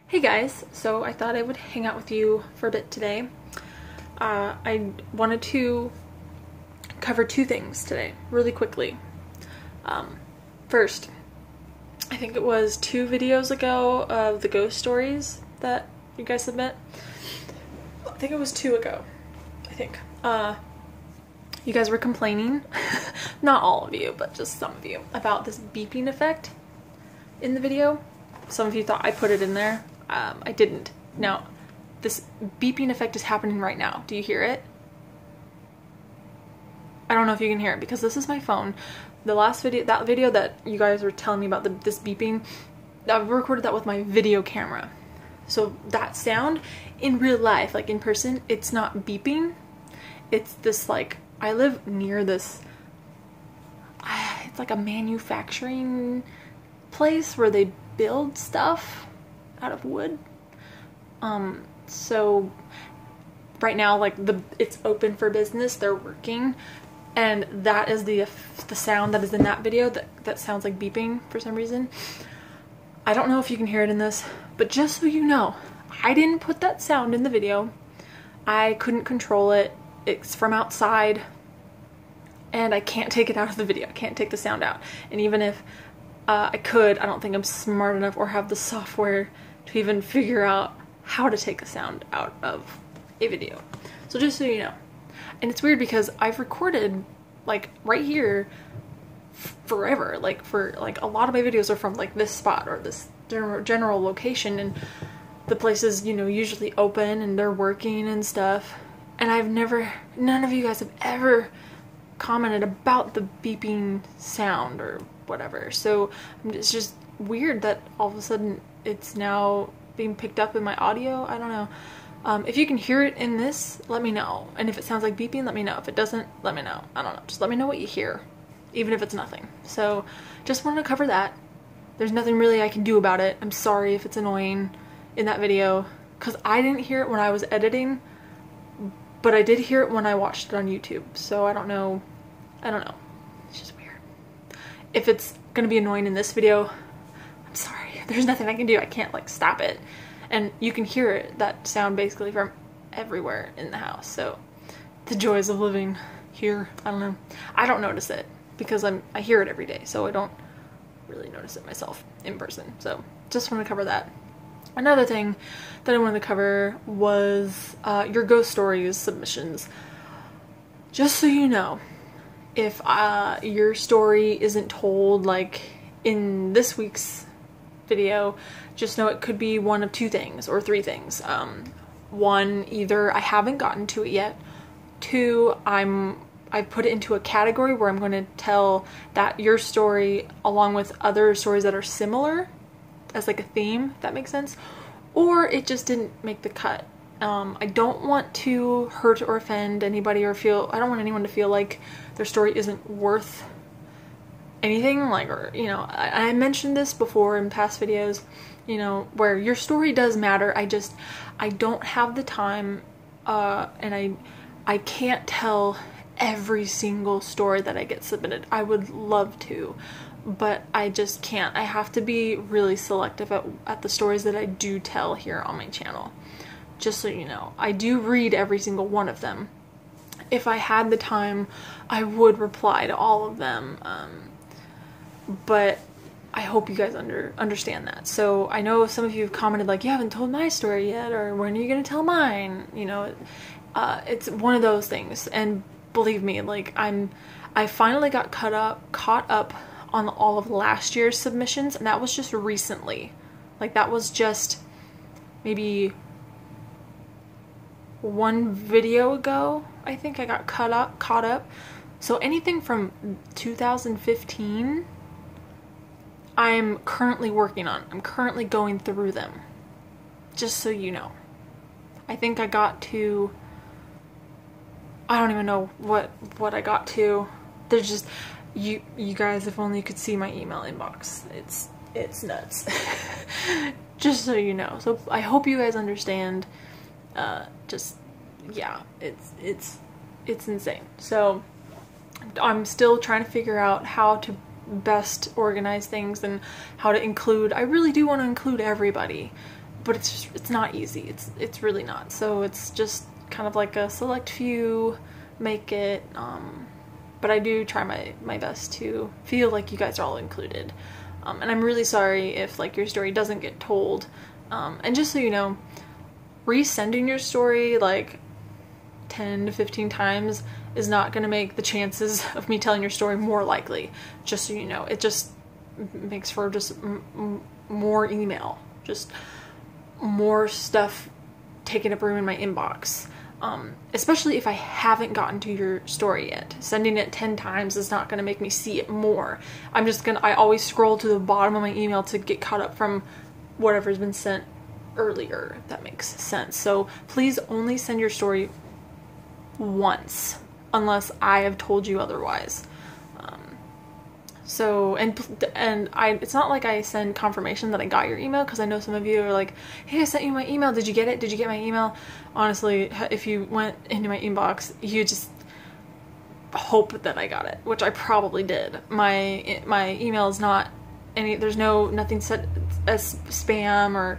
Hey guys, so I thought I would hang out with you for a bit today. I wanted to cover two things today, really quickly. First, I think it was 2 videos ago of the ghost stories that you guys submit. I think it was 2 ago, I think. You guys were complaining, not all of you, but just some of you, about this beeping effect in the video. Some of you thought I put it in there. I didn't. Now, this beeping effect is happening right now. Do you hear it? I don't know if you can hear it because this is my phone. The last video, that video that you guys were telling me about this beeping, I recorded that with my video camera. So that sound in real life, like in person, it's not beeping. It's this, like, I live near this, it's like a manufacturing place where they build stuff out of wood. So right now, like, it's open for business, they're working, and that is the sound that is in that video that sounds like beeping for some reason. I don't know if you can hear it in this, but just so you know, I didn't put that sound in the video. I couldn't control it. It's from outside, and I can't take it out of the video. I can't take the sound out. And even if I could, I don't think I'm smart enough or have the software to even figure out how to take a sound out of a video. So just so you know. And it's weird because I've recorded, like, right here forever. Like, for, like, a lot of my videos are from, like, this spot or this general location, and the place is, you know, usually open and they're working and stuff. And none of you guys have ever commented about the beeping sound or whatever. So it's just weird that all of a sudden it's now being picked up in my audio. I don't know. If you can hear it in this, let me know. And if it sounds like beeping, let me know. If it doesn't, let me know. I don't know. Just let me know what you hear, even if it's nothing. So just wanted to cover that. There's nothing really I can do about it. I'm sorry if it's annoying in that video, because I didn't hear it when I was editing, but I did hear it when I watched it on YouTube. So I don't know. It's just weird. If it's gonna be annoying in this video, I'm sorry. There's nothing I can do. I can't, like, stop it. And you can hear it, that sound, basically from everywhere in the house. So the joys of living here, I don't know. I don't notice it because I hear it every day, so I don't really notice it myself in person. So just want to cover that. Another thing that I wanted to cover was your ghost stories submissions. Just so you know, if your story isn't told, like, in this week's video, just know it could be one of 2 things or 3 things. One, either I haven't gotten to it yet. 2, I put it into a category where I'm going to tell that your story along with other stories that are similar as, like, a theme, if that makes sense. Or it just didn't make the cut. I don't want to hurt or offend anybody or I don't want anyone to feel like their story isn't worth anything, like, or, you know, I mentioned this before in past videos, you know, where your story does matter. I don't have the time, and I can't tell every single story that I get submitted. I would love to, but I just can't. I have to be really selective at the stories that I do tell here on my channel. Just so you know, I do read every single one of them. If I had the time, I would reply to all of them, but I hope you guys understand that. So I know some of you have commented, like, you haven't told my story yet, or when are you gonna tell mine? You know, it's one of those things. And believe me, like, I finally got caught up on all of last year's submissions, and that was just recently. Like, that was just maybe 1 video ago, I think I got caught up. So anything from 2015, I'm currently working on. I'm currently going through them. Just so you know. I think I got to, I don't even know what I got to. There's just, you guys, if only you could see my email inbox. It's nuts. Just so you know. So I hope you guys understand. Just, yeah, it's insane. So I'm still trying to figure out how to best organize things and how to include, I really do want to include everybody, but it's not easy. It's really not. So it's just kind of like a select few make it, but I do try my best to feel like you guys are all included. And I'm really sorry if like your story doesn't get told. And just so you know, resending your story like 10 to 15 times is not going to make the chances of me telling your story more likely. Just so you know, it just makes for just more email, just more stuff taking up room in my inbox. Especially if I haven't gotten to your story yet. Sending it 10 times is not going to make me see it more. I always scroll to the bottom of my email to get caught up from whatever's been sent earlier, if that makes sense. So please only send your story once, unless I have told you otherwise. It's not like I send confirmation that I got your email, because I know some of you are like, hey, I sent you my email, did you get it? Did you get my email? Honestly, if you went into my inbox, you just hope that I got it, which I probably did. My email is not there's nothing set as spam or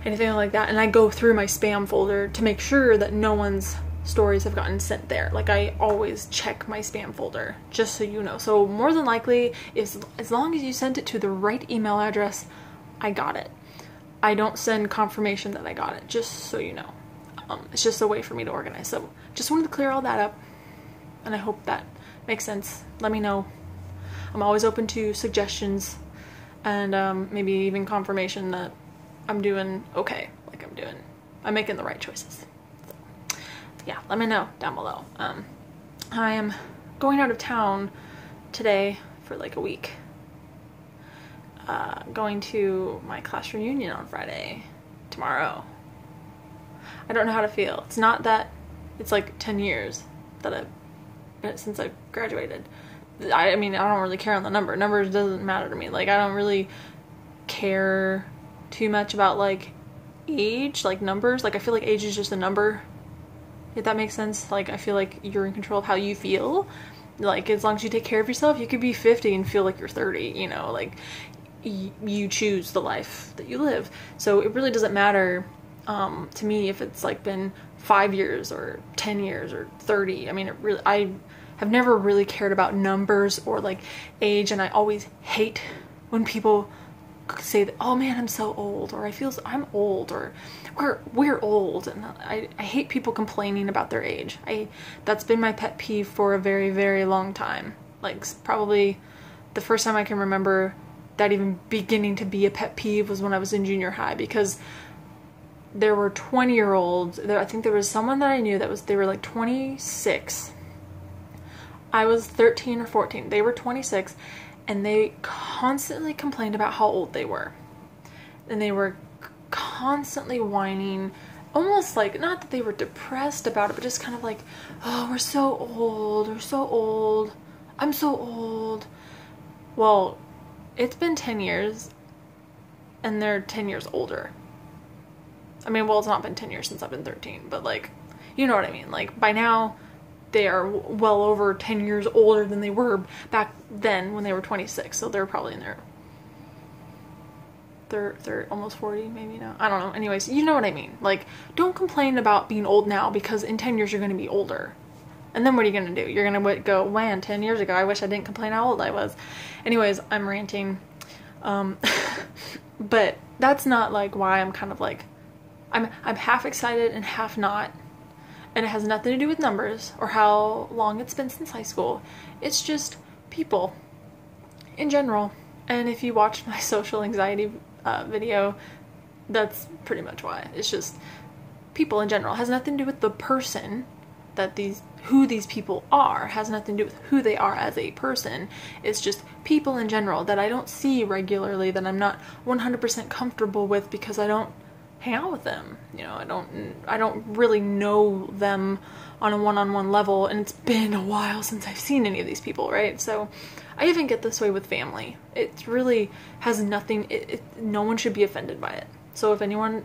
anything like that, and I go through my spam folder to make sure that no one's stories have gotten sent there. Like, I always check my spam folder, just so you know. So more than likely, as long as you sent it to the right email address, I got it. I don't send confirmation that I got it, just so you know. It's just a way for me to organize. So just wanted to clear all that up, and I hope that makes sense. Let me know. I'm always open to suggestions, and maybe even confirmation that I'm doing okay, like I'm making the right choices. Yeah, let me know down below. I am going out of town today for like a week. Going to my class reunion on Friday, tomorrow. I don't know how to feel. It's not that, it's like 10 years since I graduated. I mean, I don't really care on the number. Numbers doesn't matter to me. Like, I don't really care too much about like age, like numbers. Like, I feel like age is just a number. If that makes sense. Like, I feel like you're in control of how you feel. Like, as long as you take care of yourself, you could be 50 and feel like you're 30, you know, like, you choose the life that you live. So it really doesn't matter to me if it's like been 5 years or 10 years or 30. I mean, I have never really cared about numbers or like age, and I always hate when people say that, oh man, I'm so old, or I'm old, or we're old. And I hate people complaining about their age. That's been my pet peeve for a very, very long time. Like, probably the first time I can remember that even beginning to be a pet peeve was when I was in junior high, because there were 20-year-olds. I think there was someone that I knew they were like 26. I was 13 or 14. They were 26. And they constantly complained about how old they were. And they were constantly whining, almost like, not that they were depressed about it, but just kind of like, oh, we're so old, I'm so old. Well, it's been 10 years, and they're 10 years older. I mean, well, it's not been 10 years since I've been 13, but like, you know what I mean? Like, by now, they are well over 10 years older than they were back then when they were 26. So they're probably in their they're almost 40 maybe now. I don't know. Anyways, you know what I mean. Like, don't complain about being old now, because in 10 years you're going to be older. And then what are you going to do? You're going to go, man, 10 years ago, I wish I didn't complain how old I was. Anyways, I'm ranting. But that's not like why I'm kind of like, I'm half excited and half not. And it has nothing to do with numbers or how long it's been since high school. It's just people in general. And if you watched my social anxiety video, that's pretty much why. It's just people in general. It has nothing to do with the person who these people are. It has nothing to do with who they are as a person. It's just people in general that I don't see regularly, that I'm not 100% comfortable with, because I don't hang out with them. You know, I don't really know them on a one-on-one level, and it's been a while since I've seen any of these people, right? So I even get this way with family. It really has nothing, no one should be offended by it. So if anyone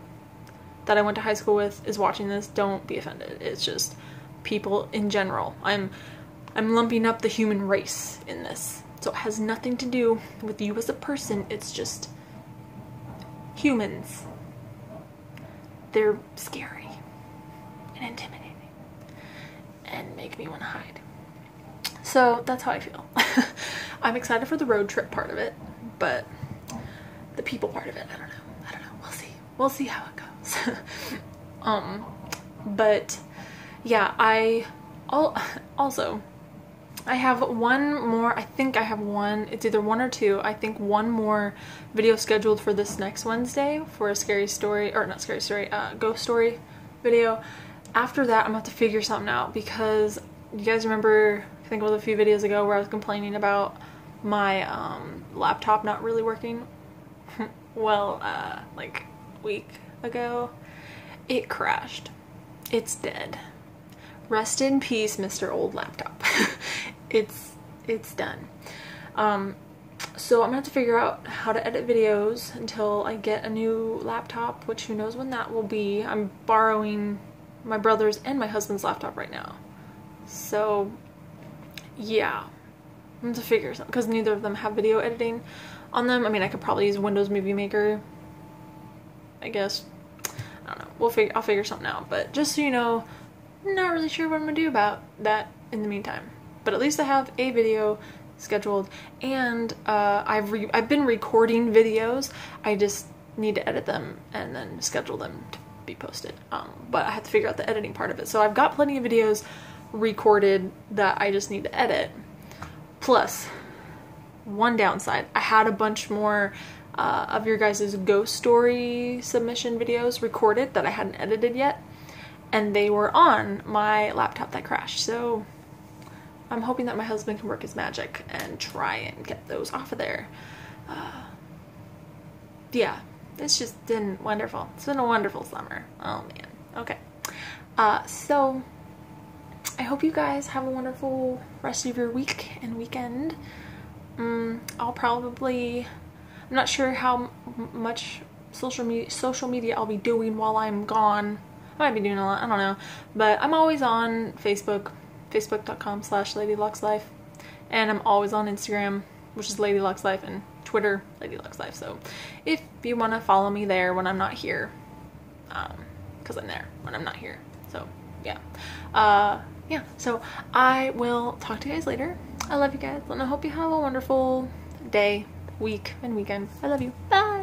that I went to high school with is watching this, don't be offended. It's just people in general. I'm lumping up the human race in this. So it has nothing to do with you as a person. It's just humans. they're scary and intimidating and make me want to hide. So that's how I feel. I'm excited for the road trip part of it, but the people part of it, I don't know. We'll see how it goes. But yeah, I have one more, I think I have one, it's either one or two, I think one more video scheduled for this next Wednesday for a scary story, or not scary story, ghost story video. After that, I'm gonna have to figure something out, because you guys remember, I think it was a few videos ago where I was complaining about my laptop not really working. Well, like a week ago, it crashed. It's dead. Rest in peace, Mr. Old Laptop. It's done. So I'm gonna have to figure out how to edit videos until I get a new laptop, which who knows when that will be. I'm borrowing my brother's and my husband's laptop right now. So yeah, I'm gonna have to figure something, because neither of them have video editing on them. I mean, I could probably use Windows Movie Maker, I guess. I don't know. I'll figure something out. But just so you know, I'm not really sure what I'm gonna do about that in the meantime. But at least I have a video scheduled, and I've been recording videos. I just need to edit them and then schedule them to be posted. But I have to figure out the editing part of it. So I've got plenty of videos recorded that I just need to edit. Plus, one downside, I had a bunch more of your guys' ghost story submission videos recorded that I hadn't edited yet, and they were on my laptop that crashed. So I'm hoping that my husband can work his magic and try and get those off of there. Yeah, it's just been wonderful. It's been a wonderful summer. Oh man. Okay. So I hope you guys have a wonderful rest of your week and weekend. I'll probably, I'm not sure how much social media I'll be doing while I'm gone. I might be doing a lot, I don't know. But I'm always on Facebook, facebook.com/ladylockslife. And I'm always on Instagram, which is ladylockslife, and Twitter, ladylockslife. So if you want to follow me there when I'm not here, because I'm there when I'm not here. So yeah. Yeah, so I will talk to you guys later. I love you guys, and I hope you have a wonderful day, week, and weekend. I love you. Bye!